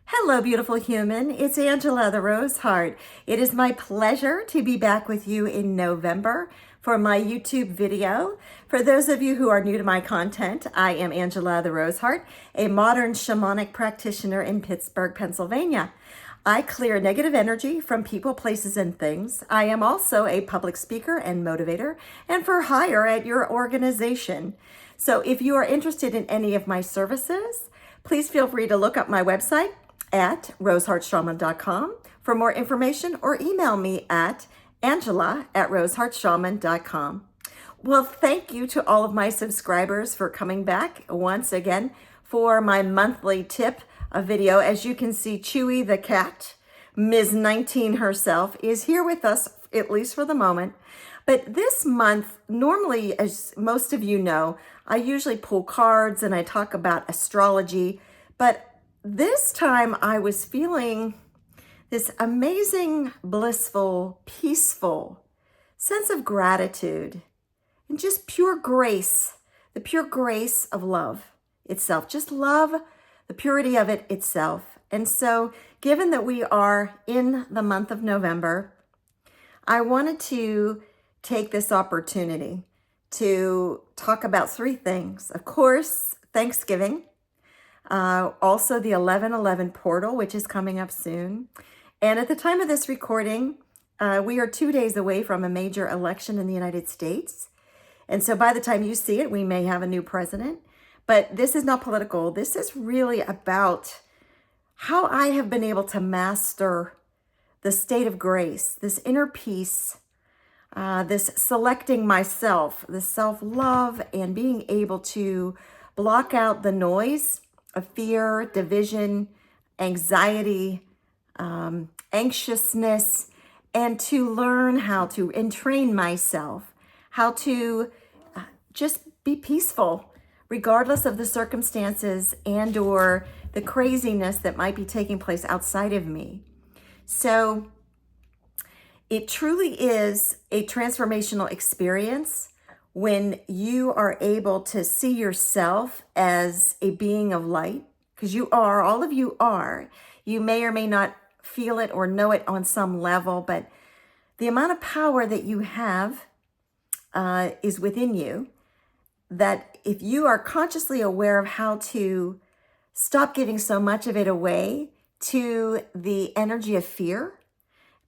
Hello, beautiful human. It's Angela the Rose Heart. It is my pleasure to be back with you in November for my YouTube video. For those of you who are new to my content, I am Angela the Rose Heart, a modern shamanic practitioner in Pittsburgh, Pennsylvania. I clear negative energy from people, places, and things. I am also a public speaker and motivator and for hire at your organization. So if you are interested in any of my services, please feel free to look up my website at roseheartshaman.com for more information, or email me at angela@roseheartshaman.com. Well, thank you to all of my subscribers for coming back once again for my monthly tip video. As you can see, Chewy the cat, Ms. 19 herself, is here with us, at least for the moment. But this month, normally, as most of you know, I usually pull cards and I talk about astrology, but this time I was feeling this amazing, blissful, peaceful sense of gratitude and just pure grace, the pure grace of love itself, just love, the purity of it itself. And so, given that we are in the month of November, I wanted to take this opportunity to talk about three things. Of course, Thanksgiving. Also the 11/11 portal, which is coming up soon. And at the time of this recording, we are 2 days away from a major election in the United States. And so by the time you see it, we may have a new president. But this is not political. This is really about how I have been able to master the state of grace, this inner peace, this selecting myself, this self-love, and being able to block out the noise of fear, division, anxiety, anxiousness, and to learn how to entrain myself, how to just be peaceful, regardless of the circumstances and or the craziness that might be taking place outside of me. So it truly is a transformational experience when you are able to see yourself as a being of light, because you are, all of you are. You may or may not feel it or know it on some level, but the amount of power that you have is within you, that if you are consciously aware of how to stop giving so much of it away to the energy of fear,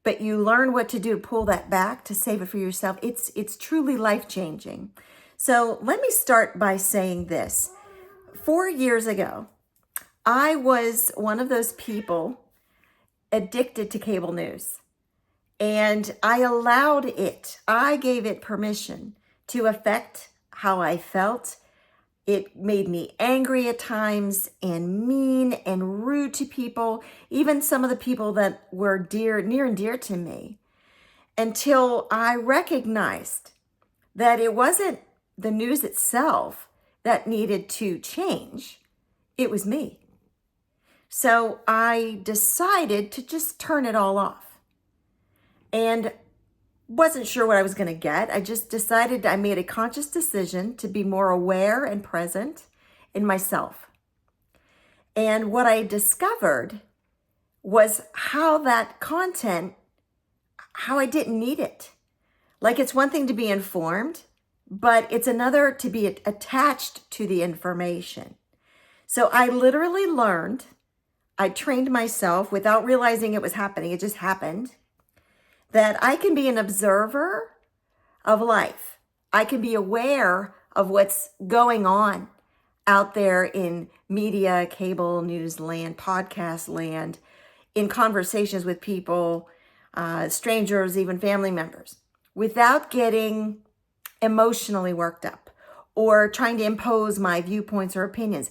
but you learn what to do to pull that back, to save it for yourself, it's truly life-changing. So let me start by saying this. 4 years ago, I was one of those people addicted to cable news. And I allowed it, I gave it permission to affect how I felt. It made me angry at times and mean and rude to people, even some of the people that were near and dear to me, until I recognized that it wasn't the news itself that needed to change. It was me. So I decided to just turn it all off and wasn't sure what I was going to get. I just decided, I made a conscious decision to be more aware and present in myself. And what I discovered was how that content, how I didn't need it. Like, it's one thing to be informed, but it's another to be attached to the information. So I literally learned, I trained myself without realizing it was happening. It just happened. That I can be an observer of life. I can be aware of what's going on out there in media, cable news land, podcast land, in conversations with people, strangers, even family members, without getting emotionally worked up or trying to impose my viewpoints or opinions.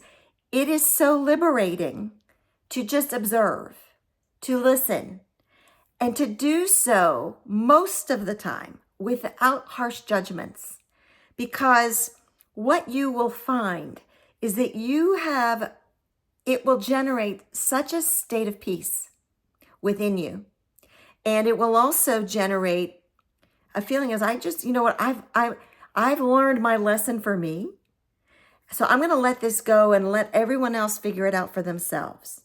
It is so liberating to just observe, to listen, and to do so most of the time without harsh judgments. Because what you will find is that it will generate such a state of peace within you. And it will also generate a feeling as you know what, I've learned my lesson for me. So I'm going to let this go and let everyone else figure it out for themselves.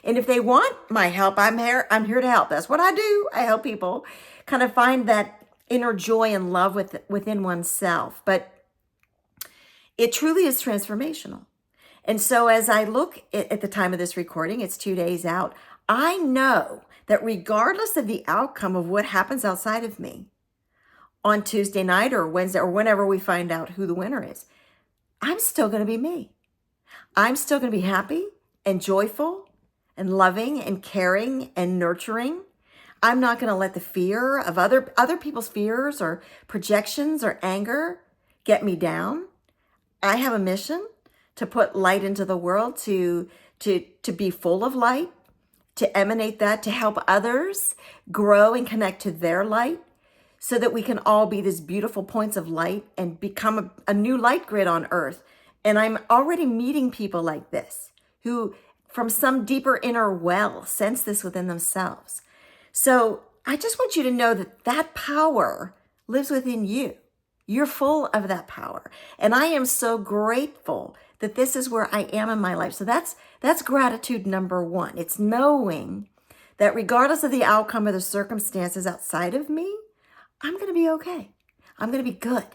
And if they want my help, I'm here to help. That's what I do. I help people kind of find that inner joy and love within oneself. But it truly is transformational. And so as I look at the time of this recording, it's 2 days out, I know that regardless of the outcome of what happens outside of me on Tuesday night or Wednesday or whenever we find out who the winner is, I'm still going to be me. I'm still going to be happy and joyful and loving and caring and nurturing. I'm not going to let the fear of other people's fears or projections or anger get me down. I have a mission to put light into the world, to be full of light, to emanate that, to help others grow and connect to their light so that we can all be these beautiful points of light and become a new light grid on earth. And I'm already meeting people like this who from some deeper inner well sense this within themselves. So I just want you to know that that power lives within you. You're full of that power. And I am so grateful that this is where I am in my life. So that's gratitude number one. It's knowing that regardless of the outcome of the circumstances outside of me, I'm going to be okay. I'm going to be good.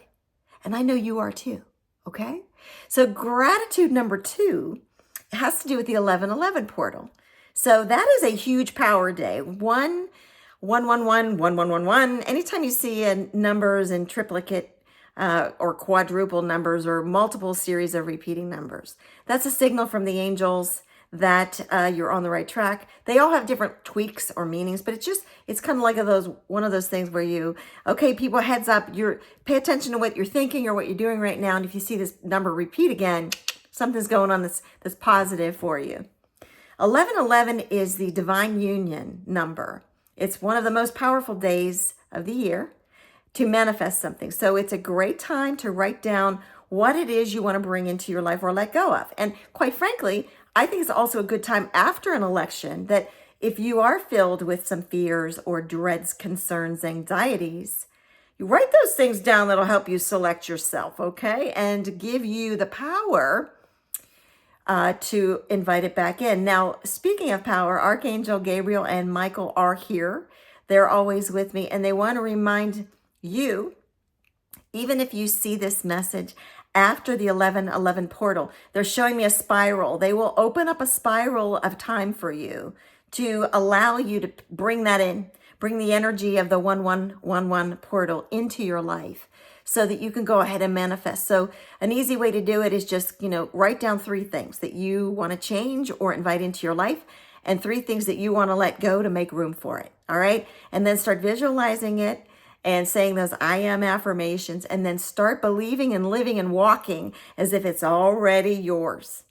And I know you are too. Okay? So gratitude number two has to do with the 1111 portal. So that is a huge power day. 111. Anytime you see numbers in triplicate or quadruple numbers or multiple series of repeating numbers, that's a signal from the angels that you're on the right track. They all have different tweaks or meanings, but it's kind of like one of those things where okay, people, heads up, pay attention to what you're thinking or what you're doing right now. And if you see this number repeat again, something's going on that's positive for you. 1111 is the divine union number. It's one of the most powerful days of the year to manifest something. So it's a great time to write down what it is you want to bring into your life or let go of. And quite frankly, I think it's also a good time after an election that if you are filled with some fears or dreads, concerns, anxieties, you write those things down that'll help you select yourself, okay? And give you the power to invite it back in. Now, speaking of power, Archangel Gabriel and Michael are here. They're always with me, and they want to remind you, even if you see this message after the 1111 portal, they're showing me a spiral. They will open up a spiral of time for you to allow you to bring that in, bring the energy of the 1111 portal into your life so that you can go ahead and manifest. So an easy way to do it is just, write down 3 things that you want to change or invite into your life and 3 things that you want to let go to make room for it. All right. And then start visualizing it and saying those I am affirmations, and then start believing and living and walking as if it's already yours.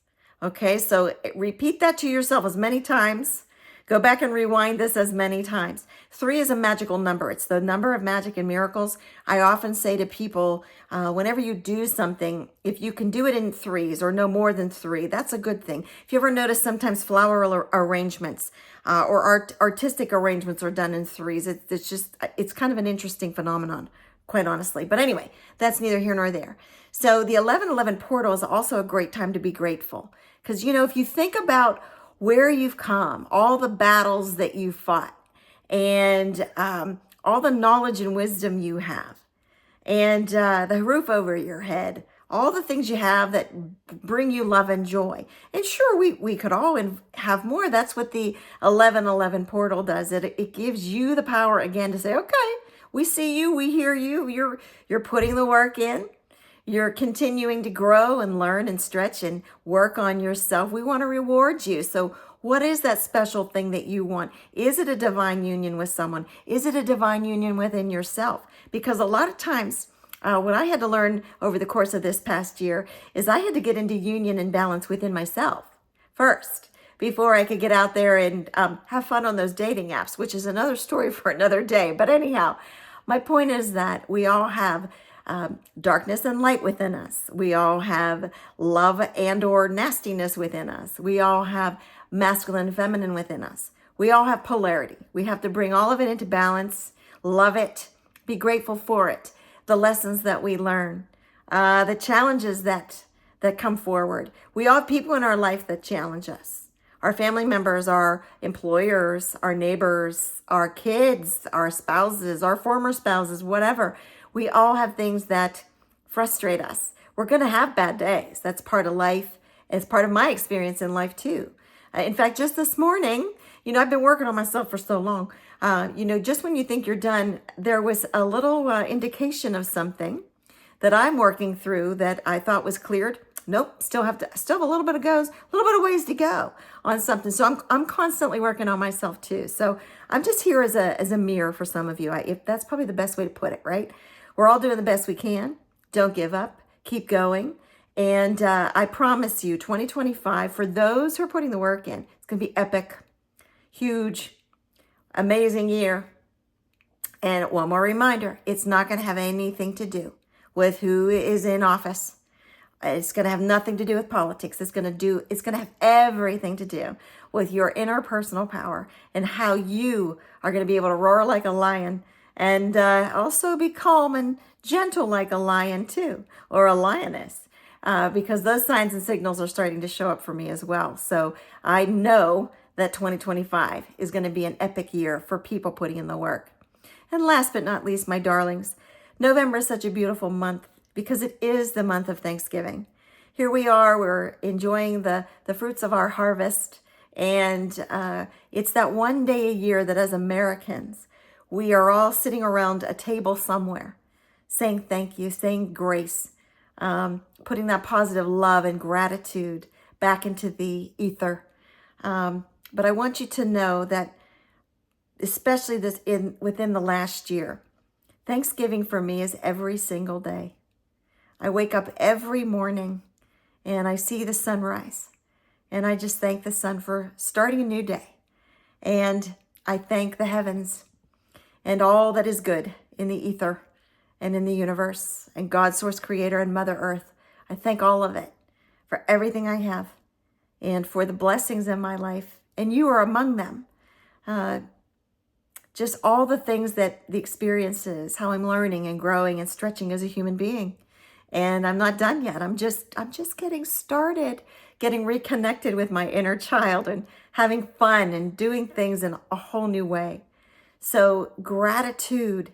Okay, so repeat that to yourself as many times. Go back and rewind this as many times. 3 is a magical number. It's the number of magic and miracles. I often say to people, whenever you do something, if you can do it in 3s or no more than 3, that's a good thing. If you ever notice, sometimes flower arrangements or artistic arrangements are done in 3s. It's kind of an interesting phenomenon, quite honestly. But anyway, that's neither here nor there. So the 1111 portal is also a great time to be grateful. Because, if you think about where you've come, all the battles that you fought, and all the knowledge and wisdom you have, and the roof over your head, all the things you have that bring you love and joy. And sure, we could all have more. That's what the 1111 portal does. It gives you the power again to say, okay, we see you, we hear you, you're putting the work in. You're continuing to grow and learn and stretch and work on yourself. We want to reward you. So what is that special thing that you want? Is it a divine union with someone? Is it a divine union within yourself? Because a lot of times, what I had to learn over the course of this past year is I had to get into union and balance within myself first before I could get out there and have fun on those dating apps, which is another story for another day. But anyhow, my point is that we all have darkness and light within us. We all have love and or nastiness within us. We all have masculine and feminine within us. We all have polarity. We have to bring all of it into balance, love it, be grateful for it, the lessons that we learn, the challenges that come forward. We all have people in our life that challenge us. Our family members, our employers, our neighbors, our kids, our spouses, our former spouses, whatever. We all have things that frustrate us. We're going to have bad days. That's part of life. It's part of my experience in life too. In fact, just this morning, I've been working on myself for so long. Just when you think you're done, there was a little indication of something that I'm working through that I thought was cleared. Nope, still have a little bit of ways to go on something. So I'm constantly working on myself too. So I'm just here as a mirror for some of you. If that's probably the best way to put it, right? We're all doing the best we can. Don't give up. Keep going. And I promise you, 2025, for those who are putting the work in, it's going to be epic, huge, amazing year. And one more reminder, it's not going to have anything to do with who is in office. It's going to have nothing to do with politics. It's going to have everything to do with your interpersonal power and how you are going to be able to roar like a lion and also be calm and gentle like a lion too, or a lioness, because those signs and signals are starting to show up for me as well. So I know that 2025 is going to be an epic year for people putting in the work. And last but not least, my darlings, November is such a beautiful month because it is the month of Thanksgiving. Here we are, we're enjoying the fruits of our harvest. And it's that one day a year that as Americans, we are all sitting around a table somewhere, saying thank you, saying grace, putting that positive love and gratitude back into the ether. But I want you to know that, especially within the last year, Thanksgiving for me is every single day. I wake up every morning and I see the sunrise. And I just thank the sun for starting a new day. And I thank the heavens and all that is good in the ether and in the universe and God, source creator, and Mother Earth. I thank all of it for everything I have and for the blessings in my life. And you are among them. Just all the things the experiences, how I'm learning and growing and stretching as a human being. And I'm not done yet. I'm just getting started, getting reconnected with my inner child and having fun and doing things in a whole new way. So gratitude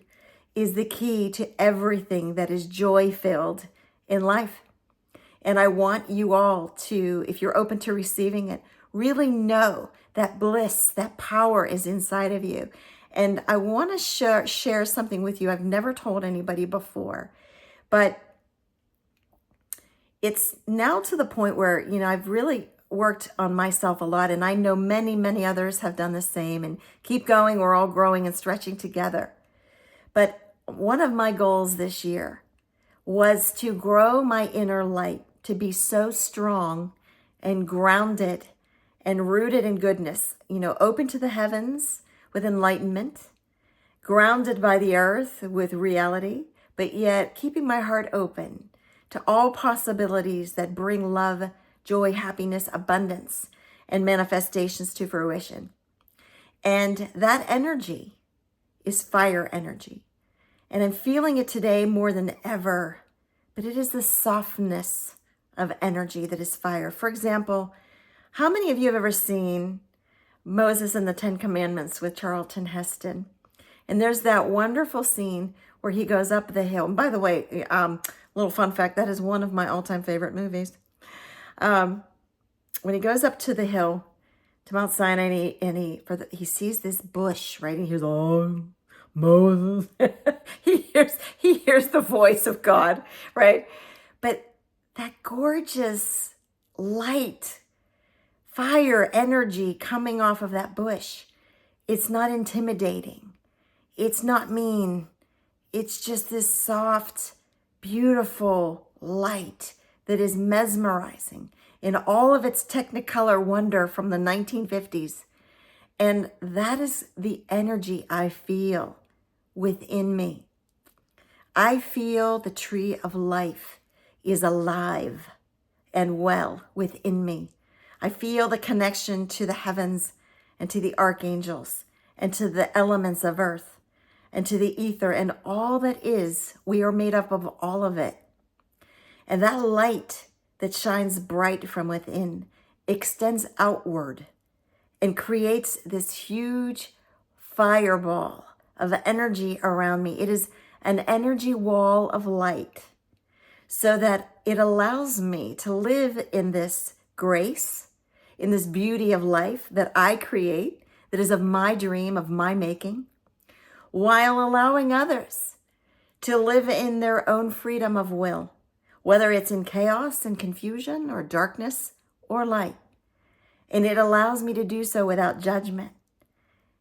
is the key to everything that is joy-filled in life. And I want you all to, if you're open to receiving it, really know that bliss, that power is inside of you. And I want to share something with you I've never told anybody before, but it's now to the point where, I've really worked on myself a lot, and I know many, many others have done the same, and keep going. We're all growing and stretching together. But one of my goals this year was to grow my inner light, to be so strong and grounded and rooted in goodness, open to the heavens with enlightenment, grounded by the earth with reality, but yet keeping my heart open to all possibilities that bring love, joy, happiness, abundance, and manifestations to fruition. And that energy is fire energy. And I'm feeling it today more than ever, but it is the softness of energy that is fire. For example, how many of you have ever seen Moses and the Ten Commandments with Charlton Heston? And there's that wonderful scene where he goes up the hill. And by the way, little fun fact, that is one of my all-time favorite movies. When he goes up to the hill, to Mount Sinai, and he sees this bush, right? And he hears, oh, Moses. he hears the voice of God, right? But that gorgeous light, fire energy coming off of that bush, it's not intimidating. It's not mean. It's just this soft, beautiful light that is mesmerizing in all of its technicolor wonder from the 1950s. And that is the energy I feel within me. I feel the tree of life is alive and well within me. I feel the connection to the heavens and to the archangels and to the elements of earth and to the ether and all that is. We are made up of all of it. And that light that shines bright from within extends outward and creates this huge fireball of energy around me. It is an energy wall of light so that it allows me to live in this grace, in this beauty of life that I create, that is of my dream, of my making, while allowing others to live in their own freedom of will, whether it's in chaos and confusion or darkness or light. And it allows me to do so without judgment.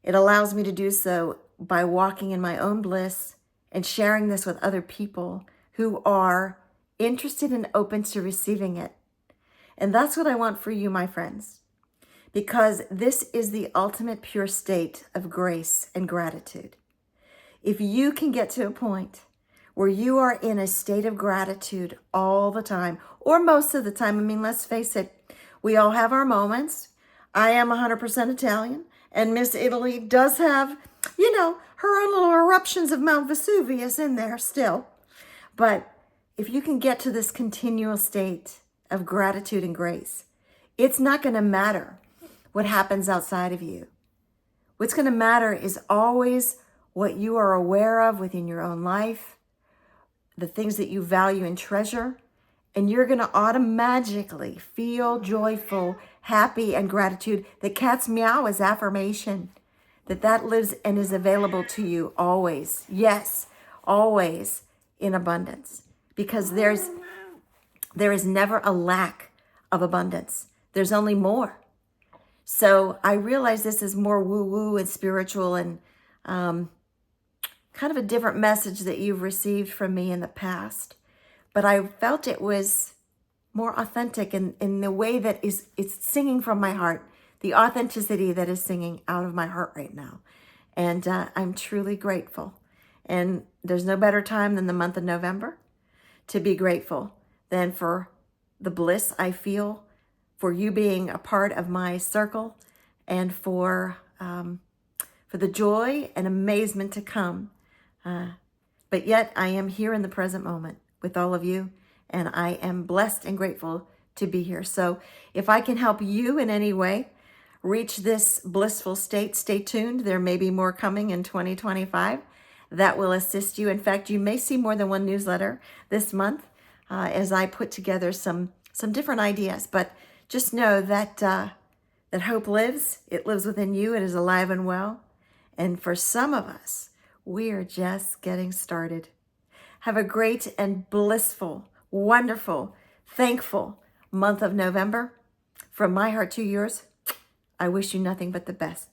It allows me to do so by walking in my own bliss and sharing this with other people who are interested and open to receiving it. And that's what I want for you, my friends, because this is the ultimate pure state of grace and gratitude. If you can get to a point where you are in a state of gratitude all the time, or most of the time, I mean, let's face it, we all have our moments. I am 100% Italian, and Miss Italy does have, her own little eruptions of Mount Vesuvius in there still. But if you can get to this continual state of gratitude and grace, it's not going to matter what happens outside of you. What's going to matter is always what you are aware of within your own life, the things that you value and treasure, and you're going to automatically feel joyful, happy, and gratitude. The cat's meow is affirmation that lives and is available to you always. Yes, always in abundance, because there is never a lack of abundance. There's only more. So I realize this is more woo-woo and spiritual and kind of a different message that you've received from me in the past. But I felt it was more authentic in the way that it's singing from my heart, the authenticity that is singing out of my heart right now. And I'm truly grateful. And there's no better time than the month of November to be grateful than for the bliss I feel, for you being a part of my circle, and for the joy and amazement to come. But yet I am here in the present moment with all of you, and I am blessed and grateful to be here. So if I can help you in any way reach this blissful state, stay tuned. There may be more coming in 2025 that will assist you. In fact, you may see more than one newsletter this month as I put together some different ideas. But just know that that hope lives. It lives within you. It is alive and well. And for some of us, we are just getting started. Have a great and blissful, wonderful, thankful month of November. From my heart to yours, I wish you nothing but the best.